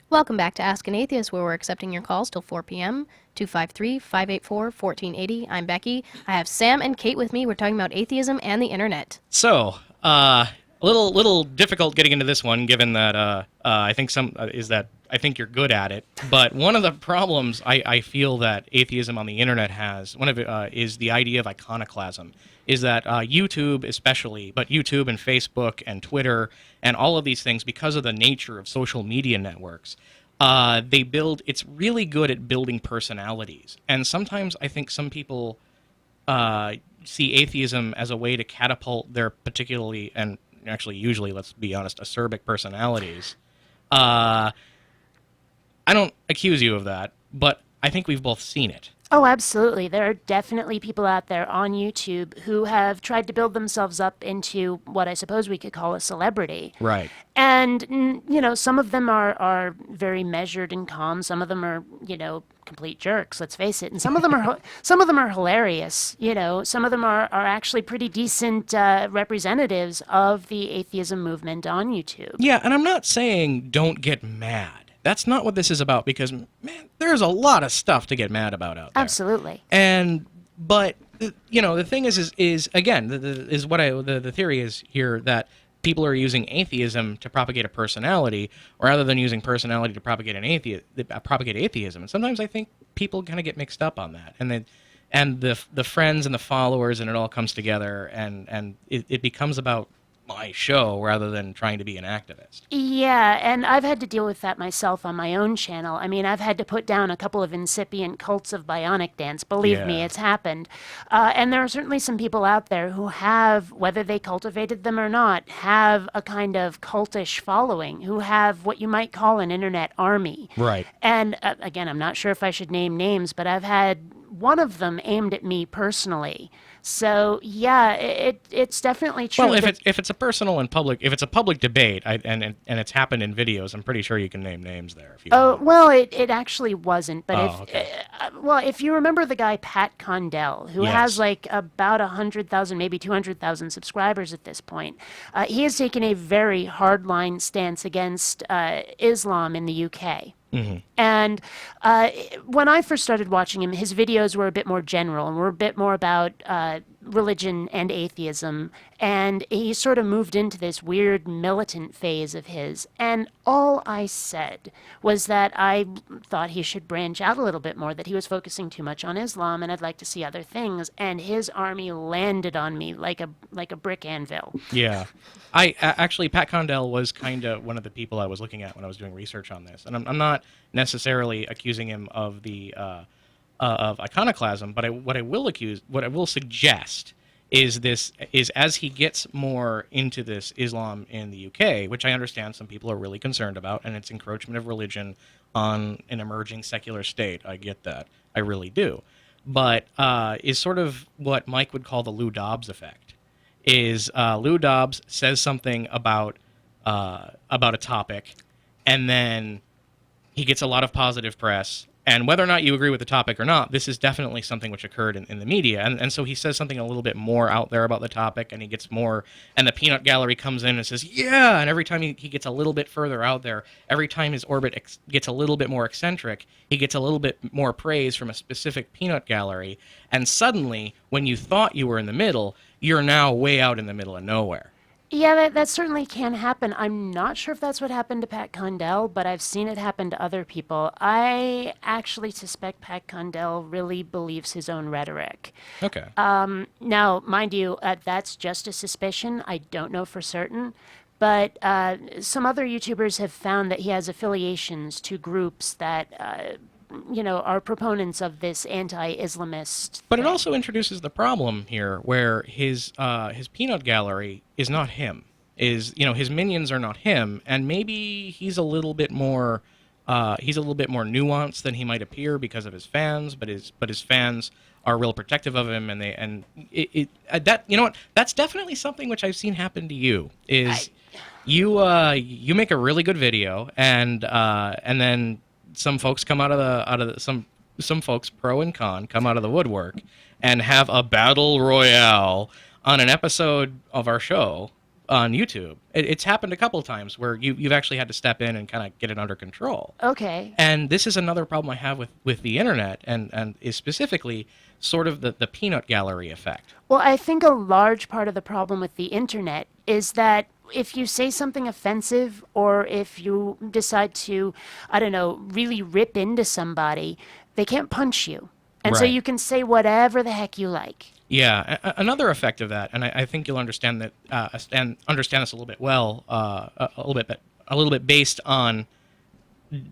Welcome back to Ask an Atheist, where we're accepting your calls till 4 p.m. 253-584-1480. I'm Becky. I have Sam and Kate with me. We're talking about atheism and the internet. So, a little difficult getting into this one, given that I think I think you're good at it. But one of the problems I feel that atheism on the internet has, one of it is the idea of iconoclasm. Is that YouTube especially, but YouTube and Facebook and Twitter and all of these things, because of the nature of social media networks, it's really good at building personalities. And sometimes I think some people see atheism as a way to catapult their particularly, and actually usually, let's be honest, acerbic personalities. I don't accuse you of that, but I think we've both seen it. Oh, absolutely. There are definitely people out there on YouTube who have tried to build themselves up into what I suppose we could call a celebrity. Right. And, some of them are very measured and calm. Some of them are, complete jerks, let's face it. And some of them are hilarious. Some of them are actually pretty decent representatives of the atheism movement on YouTube. Yeah, and I'm not saying don't get mad. That's not what this is about, because, man, there's a lot of stuff to get mad about out there. Absolutely. But the thing is again, the theory is here that people are using atheism to propagate a personality, rather than using personality to propagate propagate atheism. And sometimes I think people kind of get mixed up on that, and the friends and the followers, and it all comes together, and it becomes about my show rather than trying to be an activist. Yeah, and I've had to deal with that myself on my own channel. I mean, I've had to put down a couple of incipient cults of bionic dance. Believe me, it's happened. And there are certainly some people out there who have, whether they cultivated them or not, have a kind of cultish following, who have what you might call an internet army. Right. And again, I'm not sure if I should name names, but I've had one of them aimed at me personally. So yeah, it's definitely true. Well, if it's a personal and public, if it's a public debate, and it's happened in videos, I'm pretty sure you can name names there. If you well, it actually wasn't. But okay. If you remember the guy Pat Condell, who has like about 100,000, maybe 200,000 subscribers at this point, he has taken a very hardline stance against Islam in the UK. Mm-hmm. And when I first started watching him, his videos were a bit more general and were a bit more about religion and atheism. And he sort of moved into this weird militant phase of his. And all I said was that I thought he should branch out a little bit more, that he was focusing too much on Islam, and I'd like to see other things. And his army landed on me like a brick anvil. Yeah. Actually, Pat Condell was kind of one of the people I was looking at when I was doing research on this. And I'm not necessarily accusing him of the of iconoclasm, but what I will suggest is as he gets more into this Islam in the UK, which I understand some people are really concerned about, and its encroachment of religion on an emerging secular state. I get that. I really do. But is sort of what Mike would call the Lou Dobbs effect. Is Lou Dobbs says something about a topic, and then he gets a lot of positive press. And whether or not you agree with the topic or not, this is definitely something which occurred in the media. And so he says something a little bit more out there about the topic, and he gets more, and the peanut gallery comes in and says, yeah, and every time he gets a little bit further out there, every time his orbit gets a little bit more eccentric, he gets a little bit more praise from a specific peanut gallery, and suddenly, when you thought you were in the middle, you're now way out in the middle of nowhere. Yeah, that certainly can happen. I'm not sure if that's what happened to Pat Condell, but I've seen it happen to other people. I actually suspect Pat Condell really believes his own rhetoric. Okay. Now, mind you, that's just a suspicion. I don't know for certain. But some other YouTubers have found that he has affiliations to groups that are proponents of this anti-Islamist But thing. it also introduces the problem here, where his peanut gallery is not him. His minions are not him, and maybe he's a little bit more nuanced than he might appear because of his fans. But his fans are real protective of him, and that's definitely something which I've seen happen to you. You make a really good video, and then some folks come out of the some folks, pro and con, come out of the woodwork and have a battle royale on an episode of our show on YouTube. It's happened a couple of times where you've actually had to step in and kind of get it under control. Okay. And this is another problem I have with the internet, and is specifically sort of the peanut gallery effect. Well, I think a large part of the problem with the internet is that if you say something offensive, or if you decide to, I don't know, really rip into somebody, they can't punch you. And so Right. you can say whatever the heck you like. Yeah, another effect of that, and I think you'll understand that, and understand this a little bit well, a little bit based on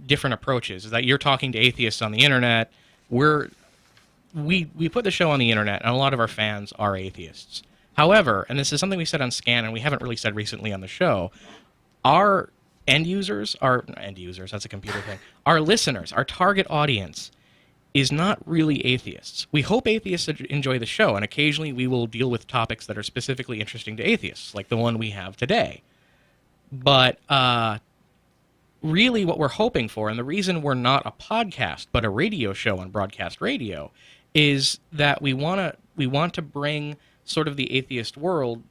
different approaches, is that you're talking to atheists on the internet. We put the show on the internet, and a lot of our fans are atheists. However, and this is something we said on Scan, and we haven't really said recently on the show, our end users, that's a computer thing, our listeners, our target audience is not really atheists. We hope atheists enjoy the show, and occasionally we will deal with topics that are specifically interesting to atheists, like the one we have today. But really what we're hoping for, and the reason we're not a podcast but a radio show on broadcast radio, is that we want to bring sort of the atheist world,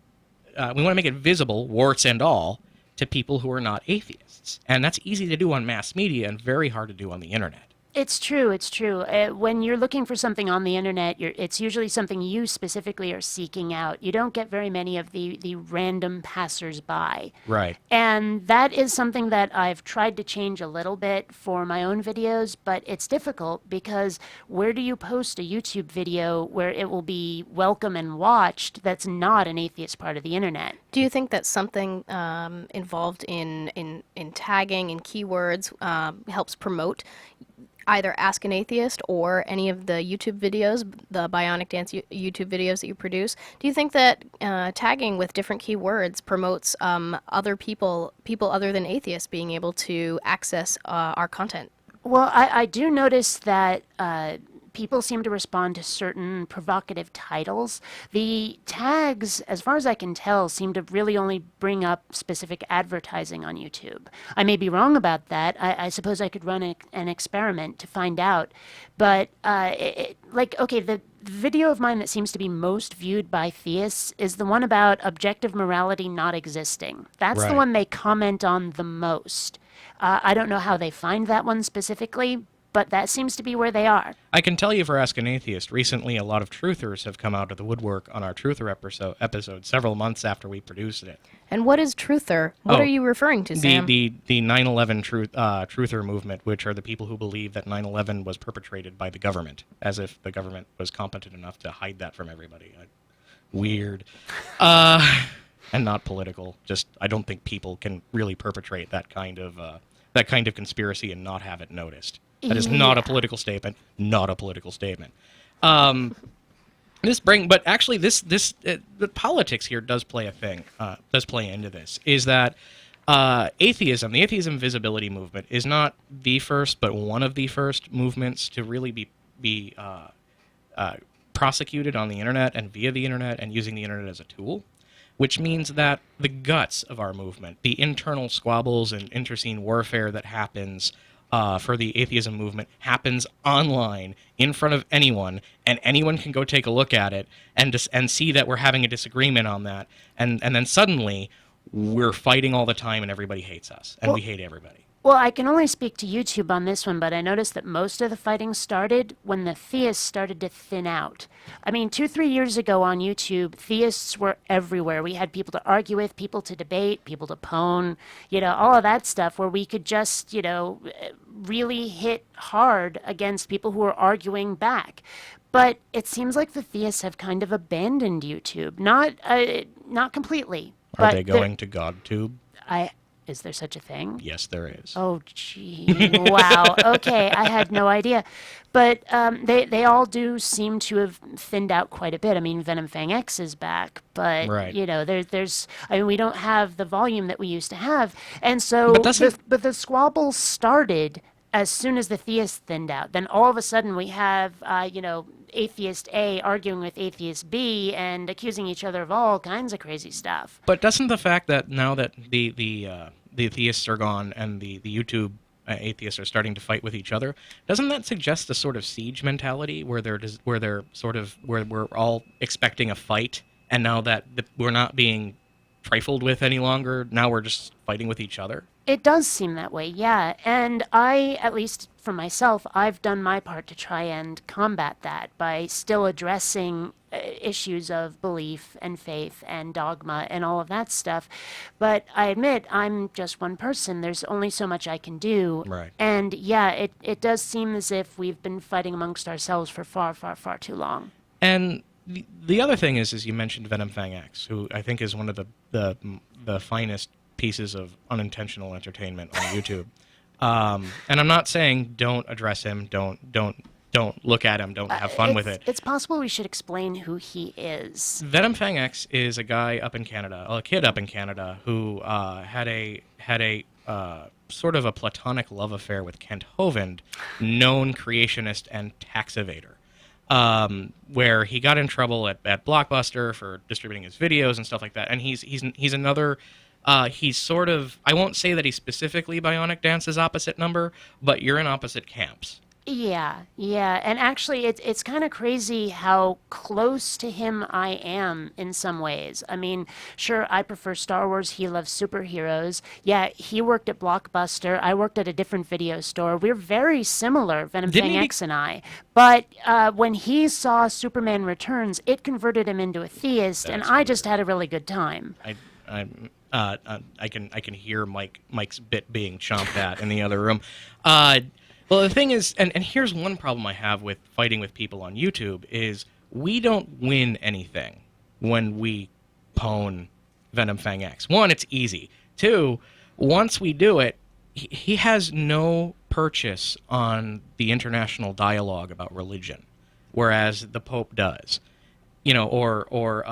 we want to make it visible, warts and all, to people who are not atheists. And that's easy to do on mass media and very hard to do on the internet. It's true. It's true. When you're looking for something on the internet, it's usually something you specifically are seeking out. You don't get very many of the random passersby. Right. And that is something that I've tried to change a little bit for my own videos, but it's difficult because where do you post a YouTube video where it will be welcome and watched that's not an atheist part of the internet? Do you think that something involved in tagging and keywords helps promote either Ask an Atheist or any of the YouTube videos, the Bionic Dance YouTube videos that you produce? Do you think that tagging with different keywords promotes other people other than atheists being able to access our content? Well, I do notice that people seem to respond to certain provocative titles. The tags, as far as I can tell, seem to really only bring up specific advertising on YouTube. I may be wrong about that. I suppose I could run an experiment to find out. But, the video of mine that seems to be most viewed by theists is the one about objective morality not existing. That's the Right. one they comment on the most. I don't know how they find that one specifically, but that seems to be where they are. I can tell you for Ask an Atheist, recently a lot of truthers have come out of the woodwork on our Truther episode several months after we produced it. And what is truther? What Oh, are you referring to, Sam? The 9/11 truther movement, which are the people who believe that 9/11 was perpetrated by the government, as if the government was competent enough to hide that from everybody. Weird. And not political. Just, I don't think people can really perpetrate that kind of conspiracy and not have it noticed. That is not a political statement. Not a political statement. But actually, the politics here does play a thing. Does play into this. Is that atheism, the atheism visibility movement, is not the first, but one of the first movements to really be prosecuted on the internet and via the internet and using the internet as a tool. Which means that the guts of our movement, the internal squabbles and interscene warfare that happens for the atheism movement, happens online in front of anyone, and anyone can go take a look at it and see that we're having a disagreement on that, and then suddenly we're fighting all the time and everybody hates us, and we hate everybody. Well, I can only speak to YouTube on this one, but I noticed that most of the fighting started when the theists started to thin out. I mean, 2-3 years ago on YouTube, theists were everywhere. We had people to argue with, people to debate, people to pwn, all of that stuff where we could just, really hit hard against people who were arguing back. But it seems like the theists have kind of abandoned YouTube. Not completely. Are they going to GodTube? Is there such a thing? Yes, there is. Oh, gee. Wow. Okay, I had no idea. But they all do seem to have thinned out quite a bit. I mean, Venom Fang X is back, but, Right. we don't have the volume that we used to have. And so, But but the squabbles started as soon as the theists thinned out, then all of a sudden we have, Atheist A arguing with Atheist B and accusing each other of all kinds of crazy stuff. But doesn't the fact that now that the theists are gone and the YouTube atheists are starting to fight with each other, doesn't that suggest a sort of siege mentality where we're all expecting a fight, and now that we're not being trifled with any longer, now we're just fighting with each other? It does seem that way, yeah. And I, at least for myself, I've done my part to try and combat that by still addressing issues of belief and faith and dogma and all of that stuff. But I admit, I'm just one person. There's only so much I can do. Right. And yeah, it does seem as if we've been fighting amongst ourselves for far, far, far too long. And the other thing is you mentioned Venom Fang X, who I think is one of the finest pieces of unintentional entertainment on YouTube. And I'm not saying don't address him, don't look at him, don't have fun with it. It's possible we should explain who he is. Venom Fang X is a guy up in Canada, a kid up in Canada, who had a sort of a platonic love affair with Kent Hovind, known creationist and tax evader. Where he got in trouble at Blockbuster for distributing his videos and stuff like that. And he's another. He's sort of, I won't say that he's specifically Bionic Dance's opposite number, but you're in opposite camps. Yeah. And actually, it's kind of crazy how close to him I am in some ways. I mean, sure, I prefer Star Wars. He loves superheroes. Yeah, he worked at Blockbuster. I worked at a different video store. We're very similar, Venom Fang X and I. But when he saw Superman Returns, it converted him into a theist, and I just had a really good time. I can hear Mike's bit being chomped at in the other room. Well, the thing is, and here's one problem I have with fighting with people on YouTube, is we don't win anything when we pwn Venom Fang X. One, it's easy. Two, once we do it, he has no purchase on the international dialogue about religion, whereas the Pope does. Or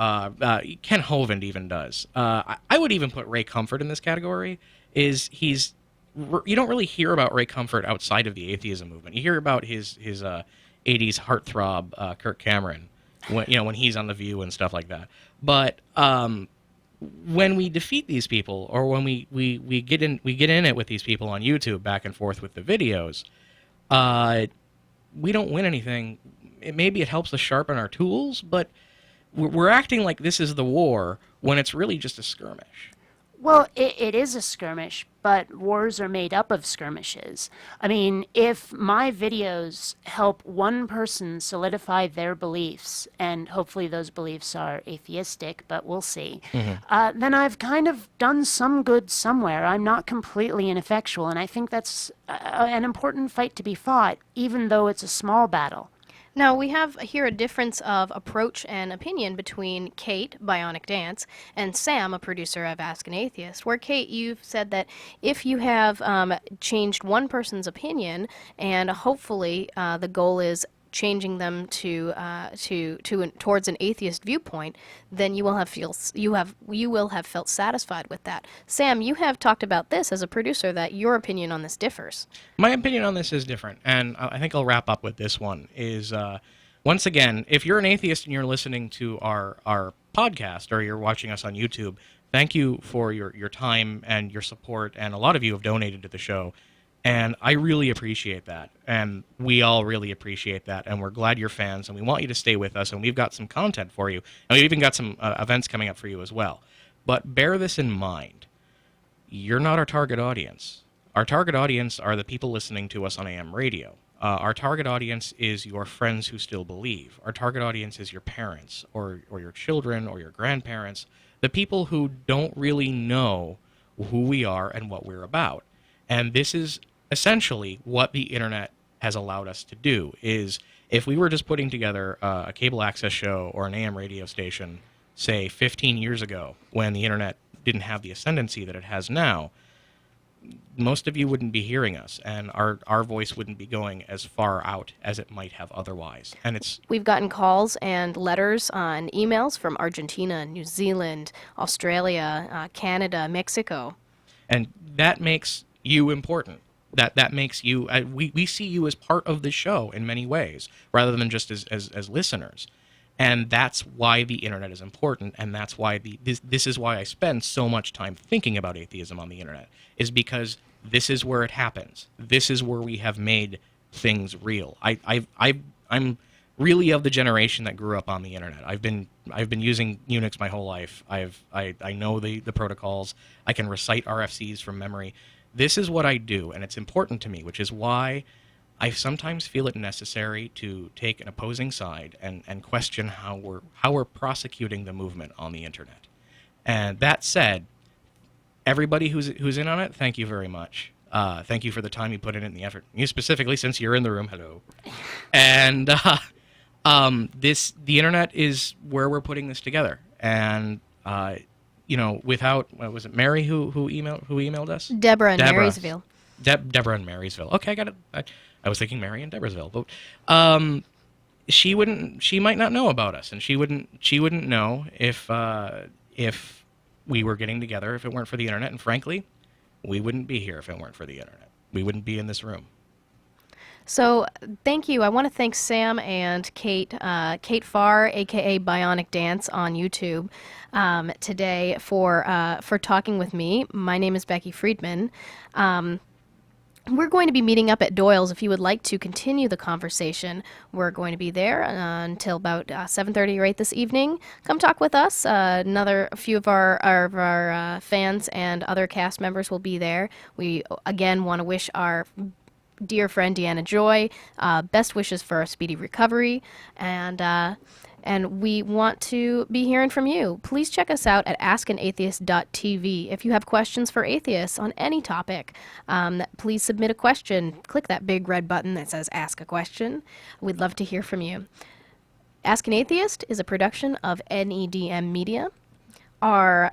Ken Hovind even does. I would even put Ray Comfort in this category. You don't really hear about Ray Comfort outside of the atheism movement. You hear about his 80s heartthrob Kirk Cameron when he's on The View and stuff like that. But when we defeat these people, or when we get in it with these people on YouTube back and forth with the videos, we don't win anything. Maybe it helps us sharpen our tools, but we're acting like this is the war when it's really just a skirmish. Well, it is a skirmish, but wars are made up of skirmishes. I mean, if my videos help one person solidify their beliefs, and hopefully those beliefs are atheistic, but we'll see, then I've kind of done some good somewhere. I'm not completely ineffectual, and I think that's an important fight to be fought, even though it's a small battle. Now, we have here a difference of approach and opinion between Kate, Bionic Dance, and Sam, a producer of Ask an Atheist, where, Kate, you've said that if you have changed one person's opinion, and hopefully the goal is changing them towards an atheist viewpoint, then you will have felt satisfied with that. Sam, you have talked about this as a producer, that your opinion on this differs. My opinion on this is different, and I think I'll wrap up with this one. Is once again, if you're an atheist and you're listening to our podcast, or you're watching us on YouTube, thank you for your time and your support, and a lot of you have donated to the show. And I really appreciate that, and we all really appreciate that, and we're glad you're fans, and we want you to stay with us, and we've got some content for you, and we've even got some events coming up for you as well. But bear this in mind. You're not our target audience. Our target audience are the people listening to us on AM radio. Our target audience is your friends who still believe. Our target audience is your parents, or your children, or your grandparents, the people who don't really know who we are and what we're about. And this is essentially what the internet has allowed us to do. Is if we were just putting together a cable access show or an AM radio station, say 15 years ago, when the internet didn't have the ascendancy that it has now, most of you wouldn't be hearing us, and our voice wouldn't be going as far out as it might have otherwise. And we've gotten calls and letters and emails from Argentina, New Zealand, Australia, Canada, Mexico. And that makes you important. That makes you. We see you as part of the show in many ways, rather than just as listeners. And that's why the internet is important, and that's why this is why I spend so much time thinking about atheism on the internet, is because this is where it happens. This is where we have made things real. I'm really of the generation that grew up on the internet. I've been using Unix my whole life. I know the protocols. I can recite RFCs from memory. This is what I do, and it's important to me, which is why I sometimes feel it necessary to take an opposing side and question how we're prosecuting the movement on the internet. And that said, everybody who's in on it, thank you very much. Thank you for the time you put in and the effort. You specifically, since you're in the room, hello. And the internet is where we're putting this together. And without was it Mary who emailed us? Deborah in Marysville. Deborah in Marysville. Okay, I got it. I was thinking Mary in Debrisville, but she might not know about us, and she wouldn't know if we were getting together if it weren't for the internet. And frankly, we wouldn't be here if it weren't for the internet. We wouldn't be in this room. So thank you. I want to thank Sam and Kate Farr, aka Bionic Dance, on YouTube today for talking with me. My name is Becky Friedman. We're going to be meeting up at Doyle's if you would like to continue the conversation. We're going to be there until about 7:30 or 8 this evening. Come talk with us. A few of our fans and other cast members will be there. We, again, want to wish our dear friend Deanna Joy best wishes for a speedy recovery, and we want to be hearing from you. Please check us out at askanatheist.tv. If you have questions for atheists on any topic, please submit a question. Click that big red button that says Ask a Question. We'd love to hear from you. Ask an Atheist is a production of NEDM Media. Our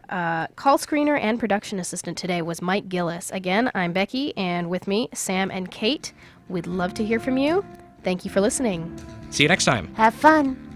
call screener and production assistant today was Mike Gillis. Again, I'm Becky, and with me, Sam and Kate. We'd love to hear from you. Thank you for listening. See you next time. Have fun.